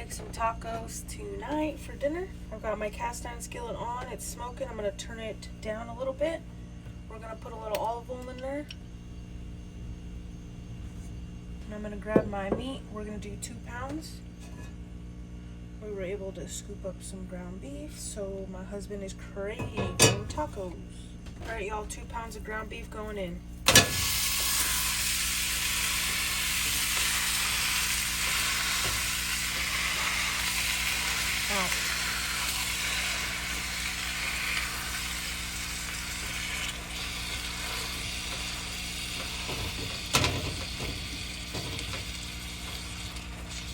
make some tacos tonight for dinner. I've got my cast iron skillet on. It's smoking. I'm going to turn it down a little bit. We're going to put a little olive oil in there. And I'm going to grab my meat. We're going to do 2 pounds. We were able to scoop up some ground beef, so my husband is craving tacos. Alright, y'all, 2 pounds of ground beef going in. Ow.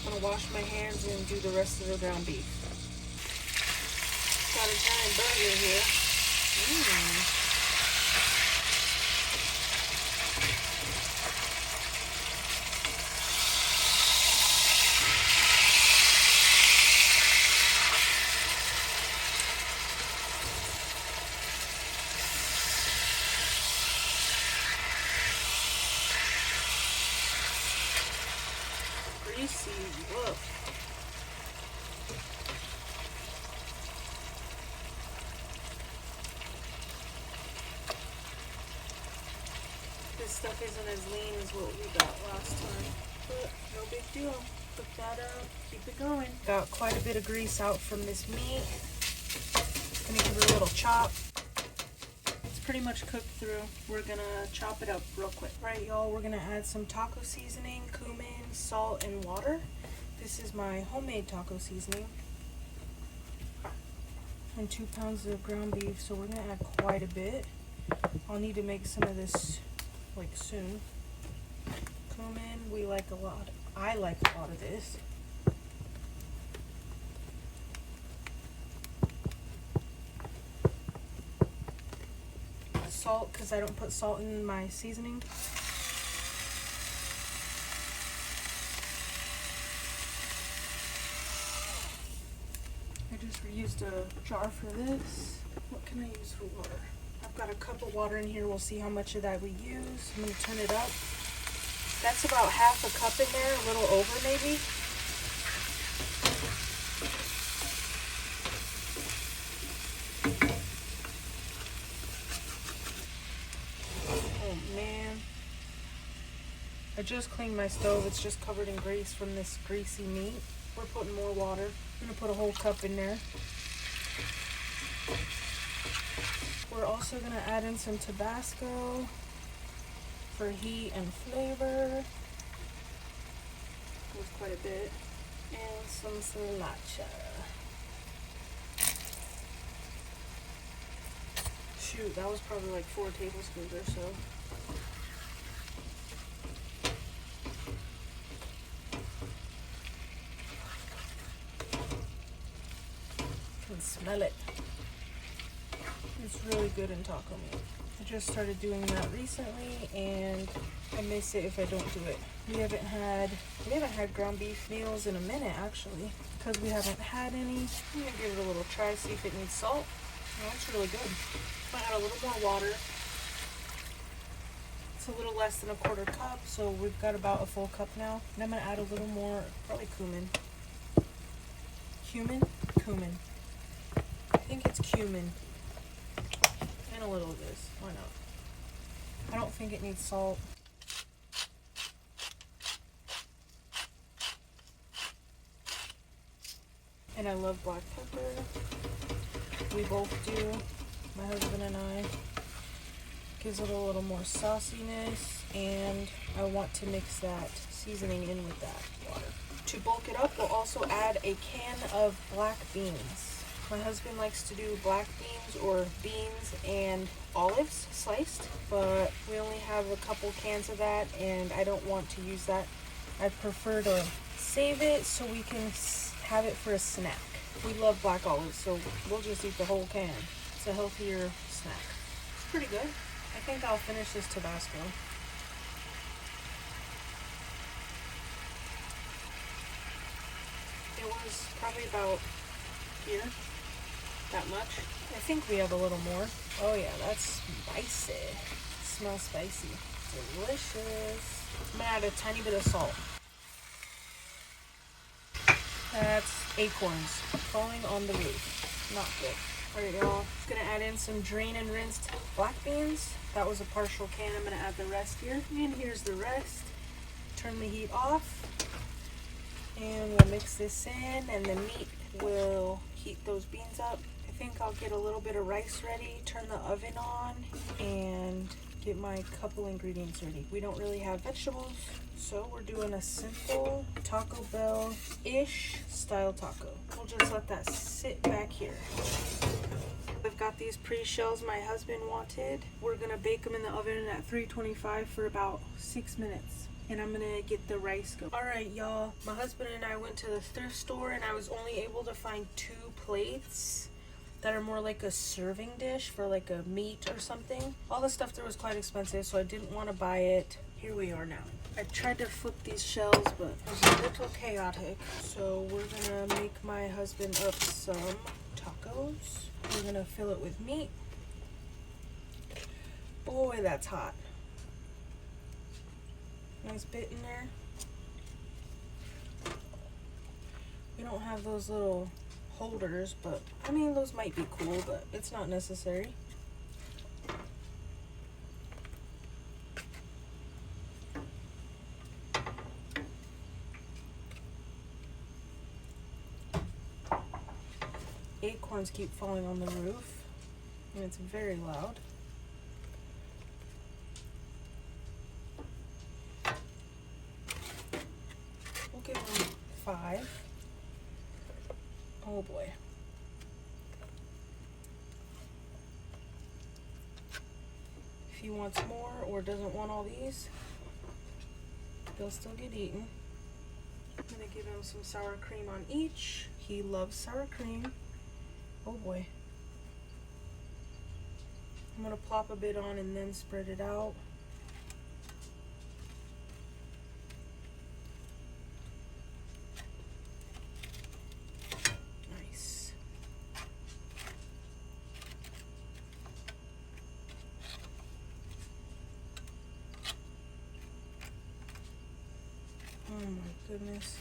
I'm gonna wash my hands and do the rest of the ground beef. Got a giant burger here. Greasy, look. This stuff isn't as lean as what we got last time, but no big deal. Cook that up, keep it going. Got quite a bit of grease out from this meat. Gonna give it a little chop. It's pretty much cooked through. We're gonna chop it up real quick. Right, y'all, we're gonna add some taco seasoning, cumin, salt, and water. This is my homemade taco seasoning. And 2 pounds of ground beef, so we're gonna add quite a bit. I'll need to make some of this like soon. Cumin, we like a lot. I like a lot of this. Salt, because I don't put salt in my seasoning. I just reused a jar for this. What can I use for water? I've got a cup of water in here. We'll see how much of that we use. I'm going to turn it up. That's about half a cup in there, a little over maybe. Oh man. I just cleaned my stove. It's just covered in grease from this greasy meat. We're putting more water. I'm going to put a whole cup in there. We're also going to add in some Tabasco for heat and flavor. That was quite a bit. And some sriracha. Shoot, that was probably like 4 tablespoons or so. You can smell it. It's really good in taco meat. I just started doing that recently and I miss it if I don't do it. We haven't had ground beef meals in a minute actually, because we haven't had any. I'm gonna give it a little try, see if it needs salt. No, it's really good. I'm gonna add a little more water. It's a little less than a 1/4 cup, so we've got about a full cup now. And I'm gonna add a little more, probably cumin. Cumin. I think it's cumin. And a little of this. Why not? I don't think it needs salt. And I love black pepper. We both do, my husband and I. Gives it a little more sauciness, and I want to mix that seasoning in with that water. To bulk it up, we'll also add a can of black beans. My husband likes to do black beans or beans and olives sliced, but we only have a couple cans of that and I don't want to use that. I prefer to save it so we can have it for a snack. We love black olives, so we'll just eat the whole can. It's a healthier snack. It's pretty good. I think I'll finish this Tabasco. It was probably about here. That much. I think we have a little more. Oh yeah, that's spicy. It smells spicy. Delicious. I'm gonna add a tiny bit of salt. That's acorns falling on the roof. Not good. Alright, y'all. Gonna add in some drain and rinsed black beans. That was a partial can. I'm gonna add the rest here. And here's the rest. Turn the heat off. And we'll mix this in, and the meat will heat those beans up. I think I'll get a little bit of rice ready, turn the oven on, and get my couple ingredients ready. We don't really have vegetables, so we're doing a simple Taco Bell-ish style taco. We'll just let that sit back here. I've got these pre-shells my husband wanted. We're gonna bake them in the oven at 325 for about 6 minutes. And I'm gonna get the rice going. Alright, y'all. My husband and I went to the thrift store, and I was only able to find 2 plates that are more like a serving dish for like a meat or something. All the stuff there was quite expensive, so I didn't want to buy it. Here we are now. I tried to flip these shells, but it was a little chaotic. So we're gonna make my husband up some tacos. We're gonna fill it with meat. Boy, that's hot. Nice bit in there. We don't have those little holders, but I mean, those might be cool, but it's not necessary. Acorns keep falling on the roof, and it's very loud. We'll give them 5. Oh boy. If he wants more or doesn't want all these, they'll still get eaten. I'm gonna give him some sour cream on each. He loves sour cream. Oh boy. I'm gonna plop a bit on and then spread it out. Nice. Oh my goodness.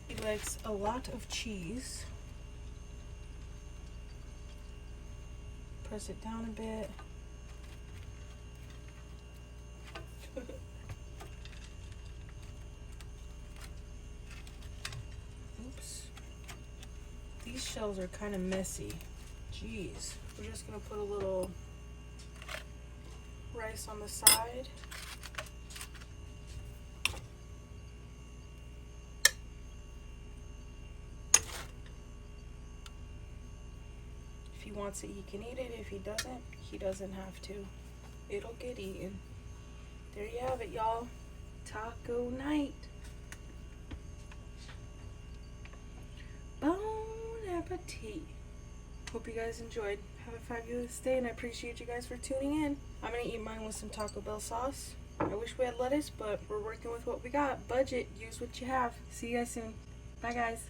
He likes a lot of cheese. Press it down a bit. Oops. These shells are kind of messy. Jeez. We're just gonna put a little rice on the side. If he wants it, he can eat it. If he doesn't have to. It'll get eaten. There you have it, y'all. Taco night. Bon appetit. Hope you guys enjoyed. Have a fabulous day, and I appreciate you guys for tuning in. I'm gonna eat mine with some Taco Bell sauce. I wish we had lettuce, but we're working with what we got. Budget, use what you have. See you guys soon. Bye, guys.